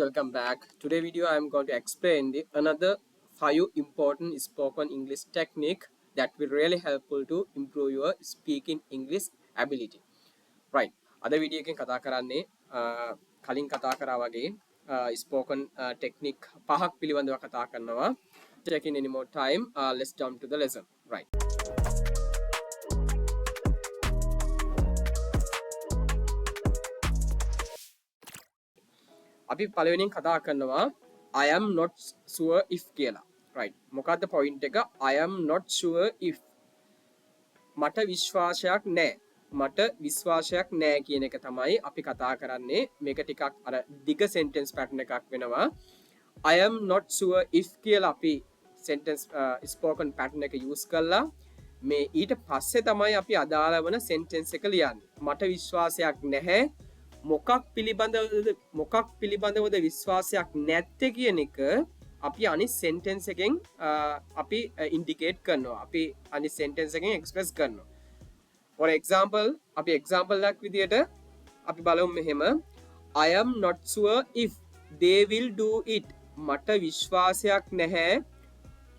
Welcome back. Today video I am going to explain another 5 important spoken English technique that will really helpful to improve your speaking English ability. Right. අද video එකෙන් කතා කරන්නේ කලින් කතා කරා වගේ spoken technique පහක් පිළිබඳව කතා කරනවා. Taking any more time, let's jump to the lesson. Right. අපි පළවෙනියෙන් කතා කරනවා I am not sure if කියලා. right. මොකද්ද point එක? I am not sure if. මට විශ්වාසයක් නැහැ. මට විශ්වාසයක් නැහැ කියන එක තමයි අපි කතා කරන්නේ. මේක ටිකක් අර දිග sentence pattern එකක් වෙනවා. I am not sure if කියලා අපි sentence spoken pattern එක use කළා. මේ ඊට පස්සේ තමයි අපි අදාළ වන sentence එක ලියන්නේ. මට විශ්වාසයක් නැහැ. මොකක් පිළිබඳවද විශ්වාසයක් නැත්තේ කියන එක අපි අනිත් sentence එකෙන් අපි indicate කරනවා. අපි අනිත් sentence එකෙන් express කරනවා. for example අපි example එකක් විදියට අපි බලමු මෙහෙම I am not sure if they will do it. මට විශ්වාසයක් නැහැ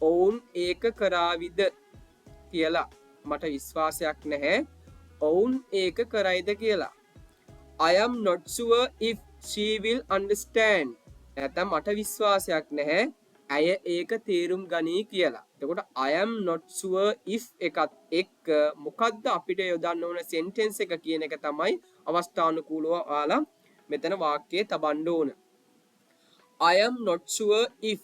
ඔවුන් ඒක කරාවිද කියලා. මට විශ්වාසයක් නැහැ ඔවුන් ඒක කරයිද කියලා. I am not sure if she will understand. නැත්නම් මට විශ්වාසයක් නැහැ ඇය ඒක තේරුම් ගනී කියලා. එතකොට I am not sure if එකත් එක්ක මොකද්ද අපිට යොදන්න ඕන sentence එක කියන එක තමයි අවස්ථානුකූලව ඔයාලා මෙතන වාක්‍යයේ තබන්න ඕන. I am not sure if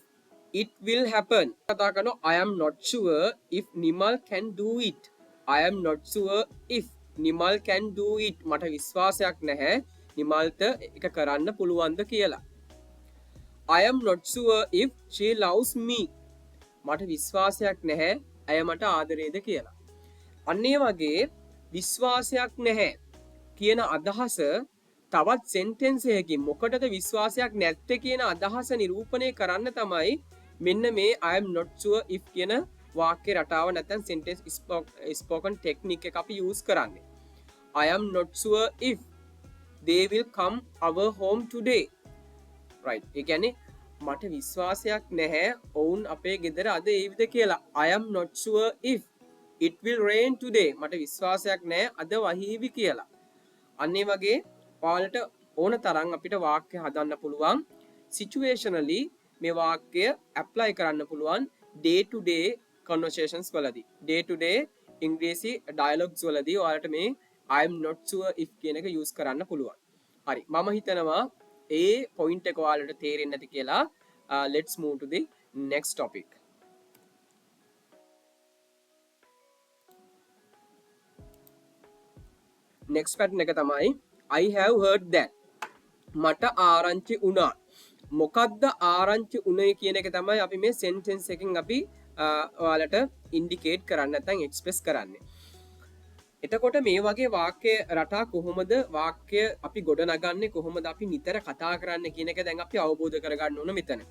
it will happen. කතා කරනවා I am not sure if Nimal can do it. I am not sure if Nimal can do it. මට විශ්වාසයක් නැහැ නිමල්ට ඒක කරන්න පුළුවන්ද කියලා. I am not sure if she loves me. මට විශ්වාසයක් නැහැ ඇය මට ආදරේද කියලා. අන්න ඒ වගේ විශ්වාසයක් නැහැ කියන අදහස තවත් sentence එකකින් මොකටද විශ්වාසයක් නැත්තේ කියන අදහස නිරූපණය කරන්න තමයි මෙන්න මේ I am not sure if කියන වාක්‍ය රටාව නැත්නම් sentence spoken technique එක අපි use කරන්නේ. I am not sure if they will come our home today. right. ඒ කියන්නේ මට විශ්වාසයක් නැහැ ඔවුන් අපේ ගෙදර අද ඒවිද කියලා. I am not sure if it will rain today. මට විශ්වාසයක් නැහැ අද වහීවි කියලා. අන්න ඒ වගේ ඔයාලට ඕන තරම් අපිට වාක්‍ය හදන්න පුළුවන්. situationally මේ වාක්‍ය apply කරන්න පුළුවන් day to day conversations වලදී. day to day ඉංග්‍රීසි dialogues වලදී ඔයාලට මේ I am not sure if කියන එක use කරන්න පුළුවන්. හරි. මම හිතනවා ඒ point එක ඔයාලට තේරෙන්නේ නැති කියලා. Let's move to the next topic. next pattern එක තමයි I have heard that. මට ආරංචි වුණා. මොකද්ද ආරංචි උනේ කියන එක තමයි අපි මේ sentence එකෙන් අපි ඔයාලට indicate කරන්න නැත්නම් express කරන්නේ. එතකොට මේ වගේ වාක්‍ය රටා කොහොමද වාක්‍ය අපි ගොඩ නගන්නේ කොහොමද අපි නිතර කතා කරන්නේ කියන එක දැන් අපි අවබෝධ කරගන්න ඕන මෙතන.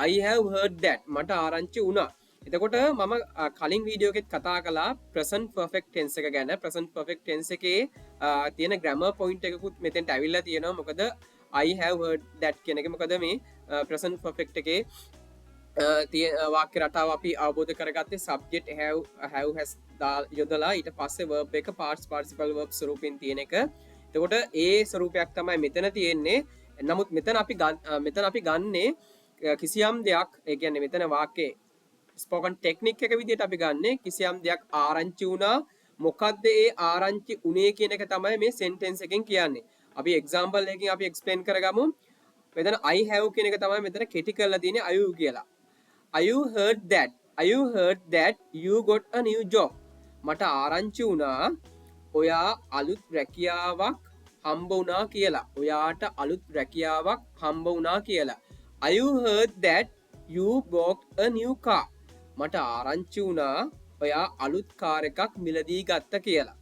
I have heard that. මට ආරංචි වුණා. එතකොට මම කලින් වීඩියෝ එකෙත් කතා කළා present perfect tense එක ගැන. present perfect tense එකේ තියෙන grammar point එකකුත් මෙතෙන්ට ඇවිල්ලා තියෙනවා. මොකද I have heard that කියන එක මොකද මේ present perfect එකේ වාක්‍ය රටාව අපි අවබෝධ කරගත්තේ subject have has යොදලා ඊට පස්සේ verb එක past participle verb ස්වරූපෙන් තියෙන එක. එතකොට ඒ ස්වරූපයක් තමයි මෙතන තියෙන්නේ. නමුත් මෙතන අපි ගන්නේ කිසියම් දෙයක් ඒ කියන්නේ මෙතන වාක්‍යයේ spoken technique එක විදිහට අපි ගන්නෙ කිසියම් දෙයක් ආරංචි වුණා. මොකද්ද ඒ ආරංචි උනේ කියන එක තමයි මේ sentence එකෙන් කියන්නේ. අපි example එකකින් අපි explain කරගමු. මෙතන I have කියන එක තමයි මෙතන කෙටි කරලා තියෙන්නේ I කියලා. You heard that. You heard that you got a new job. මට ආරංචි වුණා ඔයා අලුත් රැකියාවක් හම්බ වුණා කියලා. ඔයාට අලුත් රැකියාවක් හම්බ වුණා කියලා. You heard that you bought a new car. මට ආරංචි වුණා ඔයා අලුත් කාර් එකක් මිලදී ගත්ත කියලා.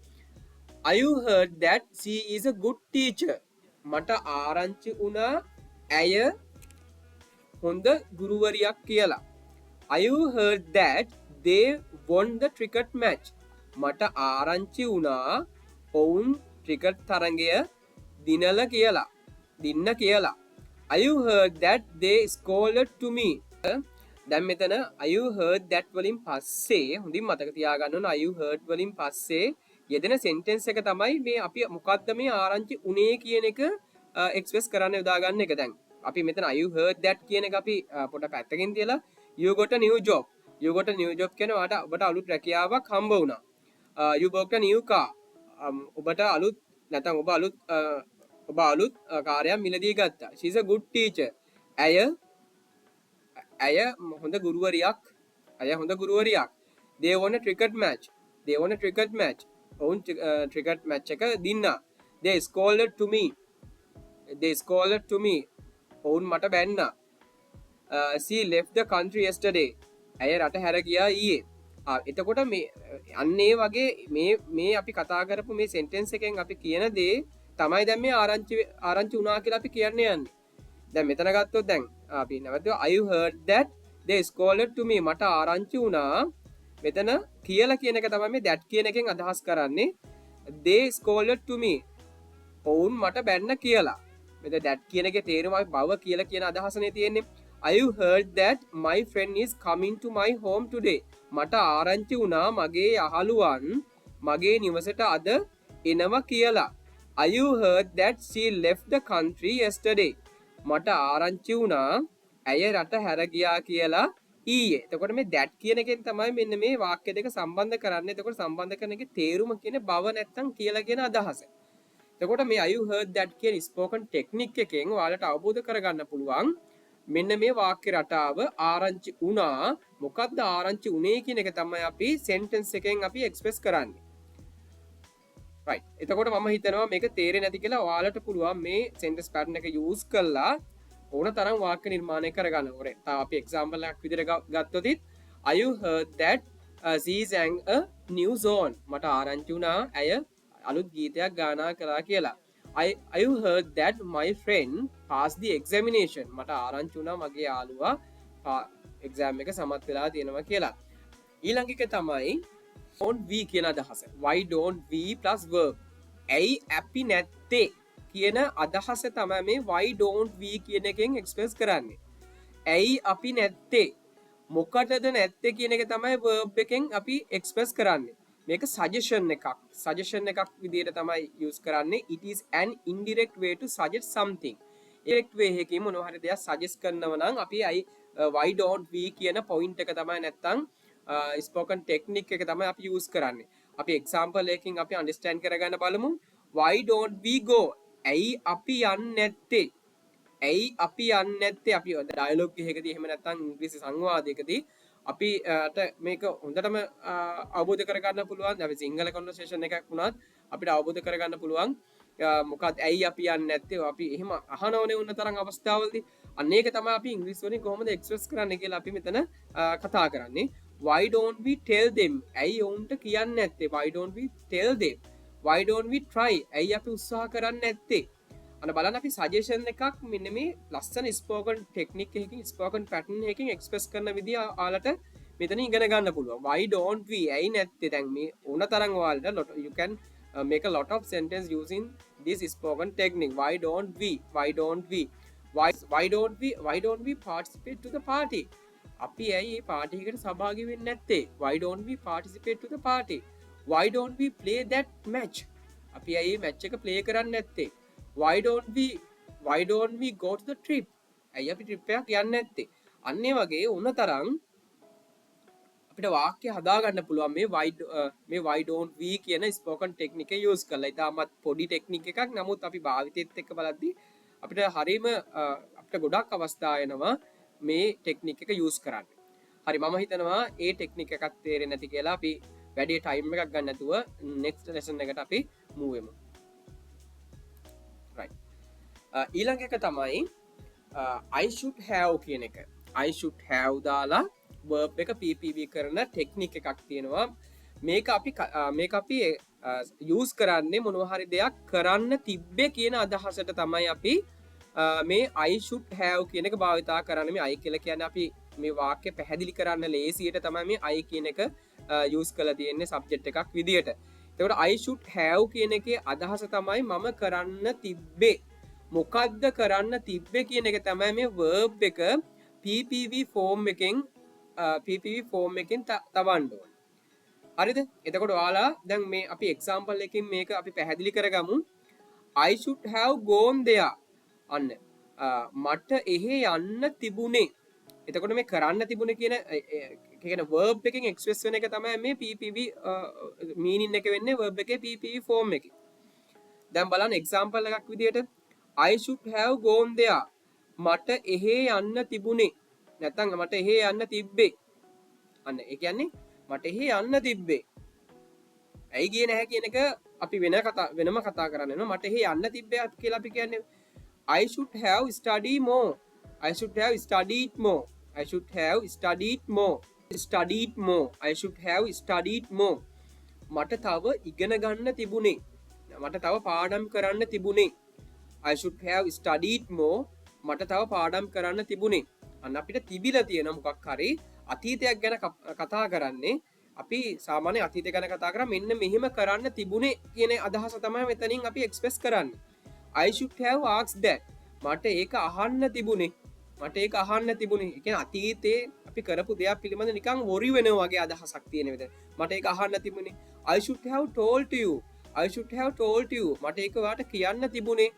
You heard that she is a good teacher. මට ආරංචි වුණා ඇය හොඳ ගුරුවරියක් කියලා. You heard that they won the cricket match. මට ආරංචි වුණා ඔවුන් ක්‍රිකට් තරගය දින්න කියලා. you heard that they scolded to me. දැන් මෙතන you heard that වලින් පස්සේ හොඳින් මතක තියාගන්න ඕන you heard වලින් පස්සේ යෙදෙන sentence එක තමයි මේ අපි මොකද්ද මේ ආරංචි උනේ කියන එක express කරන්න යොදා ගන්න එක. දැන් අපි මෙතන you heard that කියන එක අපි පොඩ පැත්තකින් තියලා you got a new job. you got a new job කියන ඔබට අලුත් රැකියාවක් හම්බ වුණා. you bought a new car. ඔබට අලුත් නැත්නම් ඔබ අලුත් කාර්යයක් මිලදී ගත්තා. she is a good teacher. ඇය හොඳ ගුරුවරියක්. they won a cricket match. ඔවුන් ක්‍රිකට් මැච් එක දින්නා. they scolded to me. ඔවුන් මට බැන්නා. she left the country yesterday. ඇය රට හැර ගියා ඊයේ. එතකොට මේ අන්නේ වගේ මේ අපි කතා කරපු මේ sentence එකෙන් අපි කියන දේ තමයි දැන් මේ ආරංචි වුණා කියලා අපි කියන්නේ යන්නේ. දැන් මෙතන ගත්තොත් දැන් අපි නැවතුවා I heard that they scolded to me. මට ආරංචි වුණා. මෙතන කියලා කියන එක තමයි මේ that කියන එකෙන් අදහස් කරන්නේ. they scolded to me. ඔවුන් මට බැන්න කියලා. මෙතන that කියන එකේ තේරුම අපි බව කියලා කියන අදහසනේ තියෙන්නේ. I heard that my friend is coming to my home today. මට ආරංචි වුණා මගේ යහළුවන් මගේ නිවසට අද එනවා කියලා. I heard that she left the country yesterday. මට ආරංචි වුණා ඇය රට හැර ගියා කියලා ඊයේ. එතකොට මේ that කියන එකෙන් තමයි මෙන්න මේ වාක්‍ය දෙක සම්බන්ධ කරන්නේ. එතකොට සම්බන්ධ කරන එකේ තේරුම කියන්නේ බව නැත්තම් කියලා කියන අදහස. එතකොට මේ I heard that කියන spoken technique එකෙන් ඔයාලට අවබෝධ කරගන්න පුළුවන් මෙන්න මේ වාක්‍ය රටාව ආරංචි වුණා මොකක්ද ආරංචි උනේ කියන එක තමයි අපි sentence එකෙන් අපි express කරන්නේ. right. එතකොට මම හිතනවා මේක තේරෙන්නේ නැති කියලා ඔයාලට පුළුවන් මේ sentence pattern එක use කරලා ඕන තරම් වාක්‍ය නිර්මාණය කරගන්න. ඕනේ. තා අපි example එකක් විදිහට ගත්තොත් I heard that she sang a new song. මට ආරංචි වුණා ඇය අලුත් ගීතයක් ගායනා කළා කියලා. I heard that my friend passed the examination. මට ආරංචි වුණා මගේ යාළුවා exam එක සමත් වෙලා තියෙනවා කියලා. ඊළඟ එක තමයි don't we කියන අදහස. why don't we plus verb. ඇයි අපි නැත්තේ කියන අදහස තමයි මේ why don't we කියන එකෙන් express කරන්නේ. ඇයි අපි නැත්තේ මොකටද නැත්තේ කියන එක තමයි verb එකෙන් අපි express කරන්නේ. මේක suggestion එකක් විදිහට තමයි use කරන්නේ. it is an indirect way to suggest something. direct way එකකින් මොනවා හරි දෙයක් suggest කරනවා නම් අපි why don't we කියන point එක තමයි නැත්තම් spoken technique එක තමයි අපි use කරන්නේ. අපි example එකකින් අපි understand කරගන්න බලමු. why don't we go. ඇයි අපි යන්නේ නැත්තේ අපි dialogue එකකදී එහෙම නැත්තම් ඉංග්‍රීසි සංවාදයකදී අපිට මේක හොඳටම අවබෝධ කරගන්න පුළුවන්. අපි සිංහල conversation එකක් වුණත් අපිට අවබෝධ කරගන්න පුළුවන් මොකක්ද ඇයි අපි යන්නේ නැත්තේ. අපි එහෙම අහනවනේ වුණ තරම් අවස්ථාවලදී අන්න ඒක තමයි අපි ඉංග්‍රීසි වලින් කොහොමද express කරන්නේ කියලා අපි මෙතන කතා කරන්නේ. why don't we tell them. ඇයි ඔවුන්ට කියන්නේ නැත්තේ. why don't we tell them. why don't we try. ඇයි අපි උත්සාහ කරන්නේ නැත්තේ. අන්න බලන්න අපි සජෙෂන් එකක් මෙන්න මේ ලස්සන ස්පෝකන් ටෙක්නික් එකකින් ස්පෝකන් පැටර්න් එකකින් එක්ස්ප්‍රෙස් කරන විදිය ඔයාලට මෙතන ඉගෙන ගන්න පුළුවන්. why don't we. ඇයි නැත්තේ. දැන් මේ ඕන තරම් ඔයාලට you can make a lot of sentence using this spoken technique. why don't we. why don't we participate to the party. අපි ඇයි මේ පාටි එකට සහභාගී වෙන්නේ නැත්තේ. why don't we participate to the party. why don't we play that match. අපි ඇයි මේ මැච් එක ප්ලේ කරන්නේ නැත්තේ. why don't we go to the trip. ඇයි අපි ට්‍රිප් එකක් යන්නේ නැත්තේ. අන්න ඒ වගේ උන තරම් අපිට වාක්‍ය හදාගන්න පුළුවන් මේ why don't we කියන spoken technique එක use කරලා. ඉතාමත් පොඩි ටෙක්නික් එකක්. නමුත් අපි භාවිතයත් එක්ක බලද්දී අපිට හරීම අපිට ගොඩක් අවස්ථා එනවා මේ ටෙක්නික් එක use කරන්න. හරි මම හිතනවා ඒ ටෙක්නික් එකක් තේරෙන්නේ නැති කියලා අපි වැඩි ටයිම් එකක් ගන්න නැතුව next lesson එකට අපි move වෙමු. right. ඊළඟ එක තමයි I should have කියන එක. I should have දාලා verb එක PPV කරන ටෙක්නික් එකක් තියෙනවා. මේක අපි use කරන්නේ මොනවා හරි දෙයක් කරන්න තිබ්බේ කියන අදහසට තමයි අපි මේ I should have කියන එක භාවිතා කරන්නේ. මේ I කියලා කියන්නේ අපි මේ වාක්‍ය පැහැදිලි කරන්න ලේසියට තමයි මේ I කියන එක use කරලා තියෙන්නේ subject එකක් විදියට. එතකොට I should have කියන එකේ අදහස තමයි මම කරන්න තිබ්බේ. මොකද්ද කරන්න තිබ්බේ කියන එක තමයි මේ verb එක PPV form එකෙන් තවන්න ඕන. හරිද? එතකොට ඔයාලා දැන් මේ අපි example එකකින් මේක අපි පැහැදිලි කරගමු. I should have gone there. අන්න මට එහෙ යන්න තිබුණේ. එතකොට මේ කරන්න තිබුණේ කියන verb එකෙන් express වෙන එක තමයි මේ PPV meaning එක වෙන්නේ verb එකේ PPV form එකේ. දැන් බලන්න example එකක් විදියට I should have gone there. මට එහෙ යන්න තිබුණේ. නැත්නම් මට එහෙ යන්න තිබ්බේ. අන්න ඒ කියන්නේ මට එහෙ යන්න තිබ්බේ. ඇයි ගියේ නැහැ කියන එක අපි වෙනම කතා කරන්න වෙනවා. මට එහෙ යන්න තිබ්බේ කියලා අපි කියන්නේ I should have studied more. I should have studied more. I should have studied more. Studied more. I should have studied more. මට තව ඉගෙන ගන්න තිබුණේ. මට තව පාඩම් කරන්න තිබුණේ. I should have studied more. මට තව පාඩම් කරන්න තිබුණේ. අන්න අපිට තිබිලා තියෙන මොකක් හරි අතීතයක් ගැන කතා කරන්නේ. අපි සාමාන්‍ය අතීතය ගැන කතා කරා මෙන්න මෙහෙම කරන්න තිබුණේ කියන අදහස තමයි මෙතනින් අපි එක්ස්ප්‍රෙස් කරන්නේ. I should have asked that. මට ඒක අහන්න තිබුණේ. මට ඒක අහන්න තිබුණේ. ඒ කියන්නේ අතීතේ අපි කරපු දේවල් පිළිබඳ නිකන් වොරි වෙනවා වගේ අදහසක් තියෙන විදිහ. මට ඒක අහන්න තිබුණේ. I should have told you. I should have told you. මට ඒක ඔයාලට කියන්න තිබුණේ.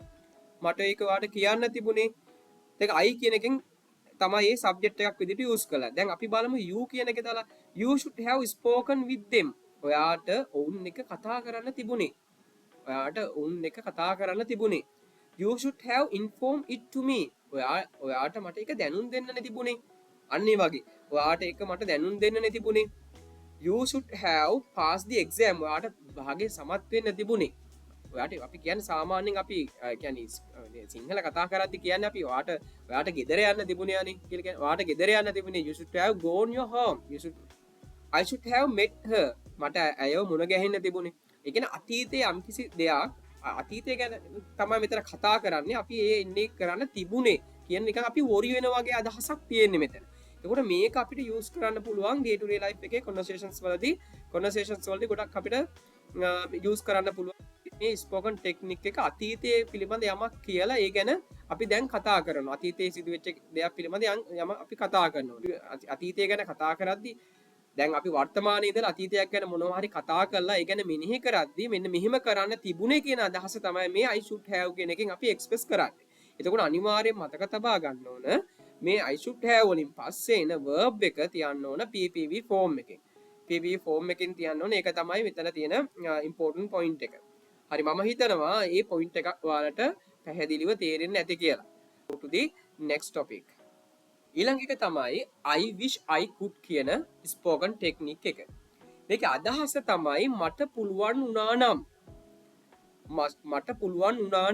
මට ඒක ඔයාලට කියන්න තිබුණේ. ඒක I කියන එකෙන් තමයි මේ සබ්ජෙක්ට් එකක් විදිහට යූස් කළා. දැන් අපි බලමු you කියන එක දාලා you should have spoken with them. ඔයාට ඔවුන් එක කතා කරන්න තිබුණේ. ඔයාට ඔවුන් එක කතා කරන්න තිබුණේ. You should have informed it to me. ඔයාට මට ඒක දැනුම් දෙන්න තිබුණේ. අන්න ඒ වගේ. ඔයාට ඒක මට දැනුම් දෙන්න තිබුණේ. You should have passed the exam. ඔයාට භාගයේ සමත් වෙන්න තිබුණේ. ඔයාට අපි කියන්නේ සාමාන්‍යයෙන් අපි කියන්නේ සිංහල කතා කරද්දි කියන්නේ අපි ඔයාට ගෙදර යන්න තිබුණේ යන්නේ කියලා කියන්නේ. ඔයාට ගෙදර යන්න තිබුණේ. You should have gone your home. I should have met her. මට ඇයව මුණ ගැහෙන්න තිබුණේ. ඒ කියන්නේ අතීතයේ යම්කිසි දෙයක් අතීතය ගැන තමයි මෙතන කතා කරන්නේ. අපි ඒ ඉන්නේ කරන්න තිබුණේ කියන නිකන් අපි වොරි වෙන වගේ අදහසක් තියෙන්නේ මෙතන. එතකොට මේක අපිට යූස් කරන්න පුළුවන් day to day life එකේ conversations වලදී ගොඩක් අපිට යූස් කරන්න පුළුවන්. මේ ස්පෝකන් ටෙක්නික් එක අතීතයේ පිළිබඳ යමක් කියලා ඒ ගැන අපි දැන් කතා කරනවා. අතීතයේ සිදුවෙච්ච දේවල් පිළිබඳ යම අපි කතා කරනවා. අතීතය ගැන කතා කරද්දී දැන් අපි වර්තමානයේ ඉඳලා අතීතයක් ගැන මොනවා හරි කතා කරලා ඒ ගැන මෙනෙහි කරද්දී මෙන්න මෙහිම කරන්න තිබුණේ කියන අදහස තමයි මේ I should have කියන එකෙන් අපි එක්ස්ප්‍රෙස් කරන්නේ. එතකොට අනිවාර්යයෙන් මතක තබා ගන්න ඕන මේ I should have වලින් පස්සේ එන verb එක තියන්න ඕන PPV form එකෙන්. PPV form එකෙන් තියන්න ඕන ඒක තමයි මෙතන තියෙන important point එක. හරි මම හිතනවා මේ point එක ඔයාලට පැහැදිලිව තේරෙන්නේ නැති කියලා. Go to the next topic. ඊළඟ එක තමයි I wish I could කියන ස්පෝකන් ටෙක්නික් එක. මේකේ අදහස තමයි මට පුළුවන් වුණා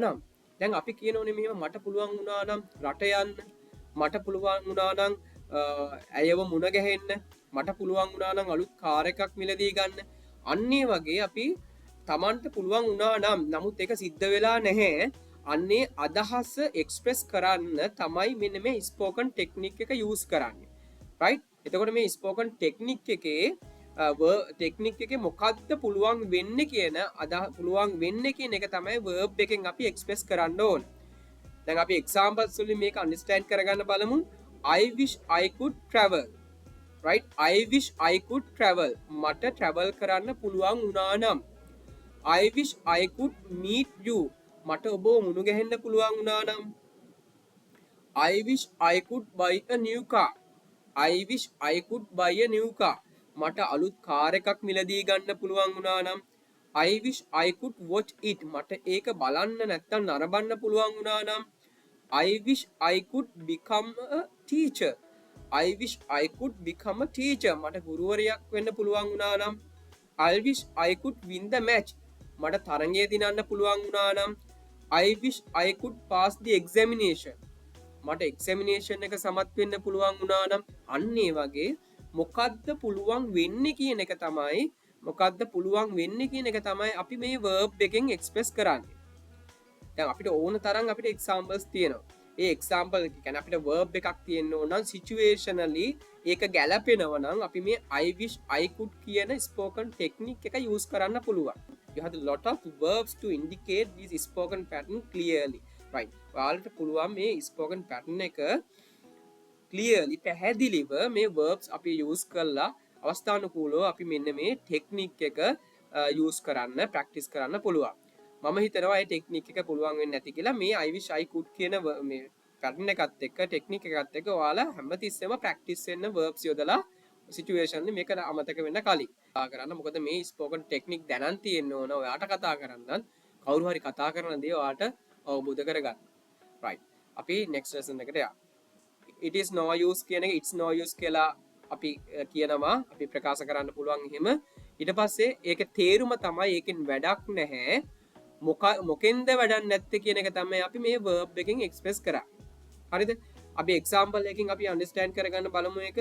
නම්. දැන් අපි කියනෝනේ මෙහෙම මට පුළුවන් වුණා නම් රට යන්න, මට පුළුවන් වුණා නම් ඇයව මුණ ගැහෙන්න, මට පුළුවන් වුණා නම් අලුත් කාර් එකක් මිලදී ගන්න. අන්න ඒ වගේ අපි Tamanට පුළුවන් වුණා නම් නමුත් ඒක සිද්ධ වෙලා නැහැ. අන්නේ අදහස එක්ස්ප්‍රෙස් කරන්න තමයි මෙන්න මේ ස්පෝකන් ටෙක්නික් එක යූස් කරන්නේ. රයිට්? එතකොට මේ ස්පෝකන් ටෙක්නික් එකේ මොකද්ද පුළුවන් වෙන්නේ කියන පුළුවන් වෙන්නේ කියන එක තමයි verb එකෙන් අපි එක්ස්ප්‍රෙස් කරන්න ඕන. දැන් අපි examples වලින් මේක understand කරගන්න බලමු. I wish I could travel. Right? I wish I could travel. මට travel කරන්න පුළුවන් වුණා නම්. I wish I could meet you. මට ඔබව මුණු ගැහෙන්න පුළුවන් වුණා නම්. I wish I could buy a new car. I wish I could buy a new car. මට අලුත් කාර් එකක් මිලදී ගන්න පුළුවන් වුණා නම්. I wish I could watch it. මට ඒක බලන්න නැත්තම් නරඹන්න පුළුවන් වුණා නම්. I wish I could become a teacher. I wish I could become a teacher. මට ගුරුවරයෙක් වෙන්න පුළුවන් වුණා නම්. I wish I could win the match. මට තරගය දිනන්න පුළුවන් වුණා නම්. I wish I could pass the examination. මට examination එක සමත් වෙන්න පුළුවන් වුණා නම්. අන්න ඒ වගේ මොකද්ද පුළුවන් වෙන්නේ කියන එක තමයි අපි මේ verb එකෙන් express කරන්නේ. දැන් අපිට ඕන තරම් අපිට examples තියෙනවා. ඒ example කියන්නේ අපිට verb එකක් තියෙන්න ඕන නම් situationally ඒක ගැලපෙනවා නම් අපි මේ I wish I could කියන spoken technique එක use කරන්න පුළුවන්. You have a lot of verbs to indicate this spoken pattern clearly. right. ඔයාලට පුළුවන් මේ spoken pattern එක clearly පැහැදිලිව මේ verbs අපි use කරලා අවස්ථානුකූලව අපි මෙන්න මේ technique එක use කරන්න practice කරන්න පුළුවන්. මම හිතනවා මේ technique එක පුළුවන් වෙන්නේ නැති කියලා. මේ I wish I could කියන මේ pattern එකත් එක්ක technique එකත් එක්ක ඔයාලා හැමතිස්සෙම practice වෙන්න verbs යොදලා situation එක මේක අමතක වෙන්න කලින් කතා කරන්න. මොකද මේ spoken technique දැනන් තියෙන්න ඕන ඔයාට කතා කරන්නත් කවුරු හරි කතා කරන දේ ඔයාට අවබෝධ කරගන්න. right. අපි next lesson එකට යමු. it is no use කියන එක it's no use කියලා අපි කියනවා. අපි ප්‍රකාශ කරන්න පුළුවන් එහෙම. ඊට පස්සේ ඒකේ තේරුම තමයි ඒකෙන් වැඩක් නැහැ. මොකෙන්ද වැඩක් නැත්තේ කියන එක තමයි අපි මේ verb එකෙන් express කරන්නේ. හරිද? අපි example එකකින් අපි understand කරගන්න බලමු එක.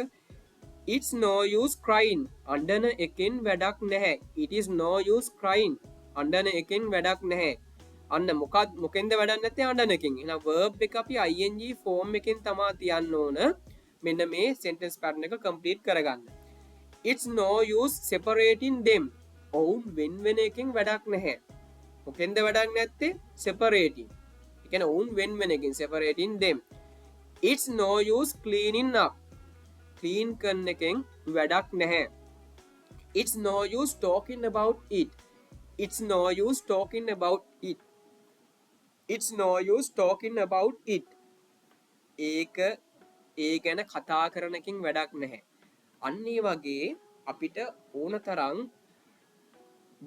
it's no use crying. අඬන එකෙන් වැඩක් නැහැ. it is no use crying. අඬන එකෙන් වැඩක් නැහැ. අන්න මොකෙන්ද වැඩක් නැත්තේ අඬන එකෙන්. එහෙනම් verb එක අපි ing form එකෙන් තමයි තියන්න ඕන. මෙන්න මේ sentence pattern එක complete කරගන්න. it's no use separating them. ඔවුන් වෙන එකෙන් වැඩක් නැහැ. මොකෙන්ද වැඩක් නැත්තේ separating. ඒ කියන්නේ ඔවුන් වෙන එකෙන් separating them. it's no use cleaning up. clean කරන එකෙන් වැඩක් නැහැ. it's no use talking about it. it's no use talking about it. it's no use talking about it. ඒක ඒ ගැන කතා කරන එකෙන් වැඩක් නැහැ. අන්න ඒ වගේ අපිට ඕන තරම්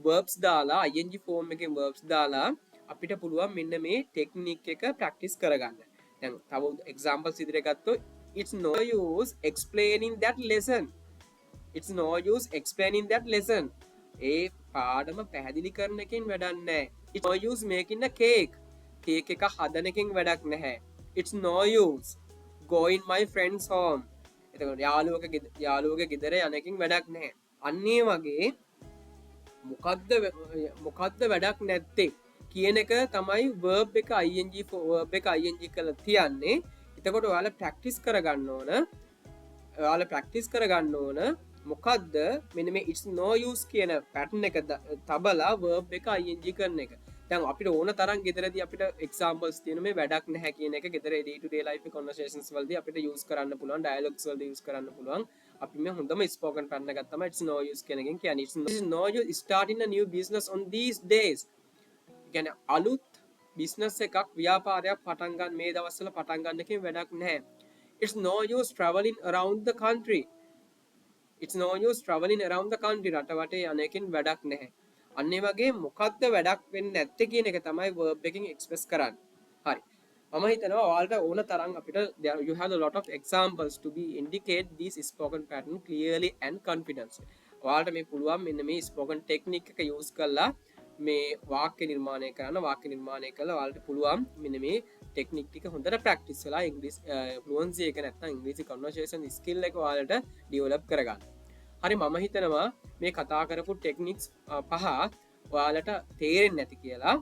verbs දාලා ing form එකෙන් verbs දාලා අපිට පුළුවන් මෙන්න මේ technique එක practice කරගන්න. දැන් තව examples ඉදිරියට ගත්තොත් it's no use explaining that lesson. it's no use explaining that lesson. ඒ පාඩම පැහැදිලි කරන එකෙන් වැඩක් නැහැ. it's no use making a cake. cake එක හදන එකෙන් වැඩක් නැහැ. it's no use going my friends home. එතකොට යාළුවගේ ගෙදර යන එකෙන් වැඩක් නැහැ. අන්න ඒ වගේ මොකද්ද වැඩක් නැත්තේ කියන එක තමයි verb එක ing කරලා තියන්නේ. එතකොට ඔයාලා practice කරගන්න ඕන. මොකද්ද මෙන්න මේ it's no use කියන pattern එක තබලා verb එක ing කරන එක. දැන් අපිට ඕන තරම් ගෙදරදී අපිට examples තියෙන මේ වැඩක් නැහැ කියන එක ගෙදර day to day life conversations වලදී අපිට use කරන්න පුළුවන්, dialogues වලදී use කරන්න පුළුවන්. අපි මේ හොඳම spoken pattern එකක් තමයි it's no use කියන එකෙන් කියන්නේ. it's no use starting a new business on these days. කියන්නේ අලුත් business එකක් ව්‍යාපාරයක් පටන් ගන්න මේ දවස්වල පටන් ගන්න එකෙන් වැඩක් නැහැ. it's no use traveling around the country. it's no use traveling around the country. රට වටේ යන එකෙන් වැඩක් නැහැ. අන්න ඒ වගේ මොකද්ද වැඩක් වෙන්නේ නැත්තේ කියන එක තමයි verb එකෙන් express කරන්නේ. හරි. මම හිතනවා ඔයාලට ඕන තරම් අපිට you have a lot of examples to be indicate this spoken pattern clearly and confidently. ඔයාලට මේ පුළුවන් මෙන්න මේ spoken technique එක use කරලා මේ වාක්‍ය නිර්මාණය කළා ඔයාලට පුළුවන් මෙන්න මේ technique ටික හොඳට practice වෙලා English fluency එක නැත්නම් English conversation skill එක ඔයාලට develop කරගන්න. හරි මම හිතනවා මේ කතා කරපු techniques පහ ඔයාලට තේරෙන්නේ නැති කියලා.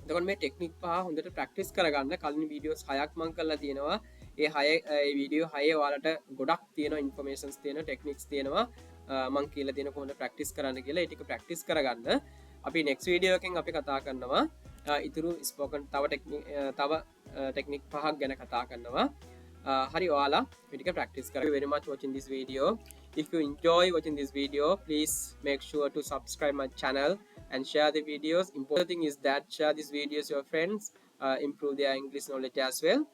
එතකොට මේ technique පහ හොඳට practice කරගන්න. කලින් videos 6ක් මම කරලා තියෙනවා. ඒ video 6 ඔයාලට ගොඩක් තියෙනවා informations තියෙනවා techniques තියෙනවා. මම කියලා දෙන කොහොමද practice කරන්න කියලා. ඒ ටික practice කරගන්න. අපි next video එකෙන් අපි කතා කරනවා ඉතුරු spoken තව technique පහක් ගැන කතා කරනවා. hari oala medika practice kara. Very much watching this video. If you enjoy watching this video, please make sure to subscribe my channel and share the videos. Important thing is that share these videos to your friends, improve their English knowledge as well.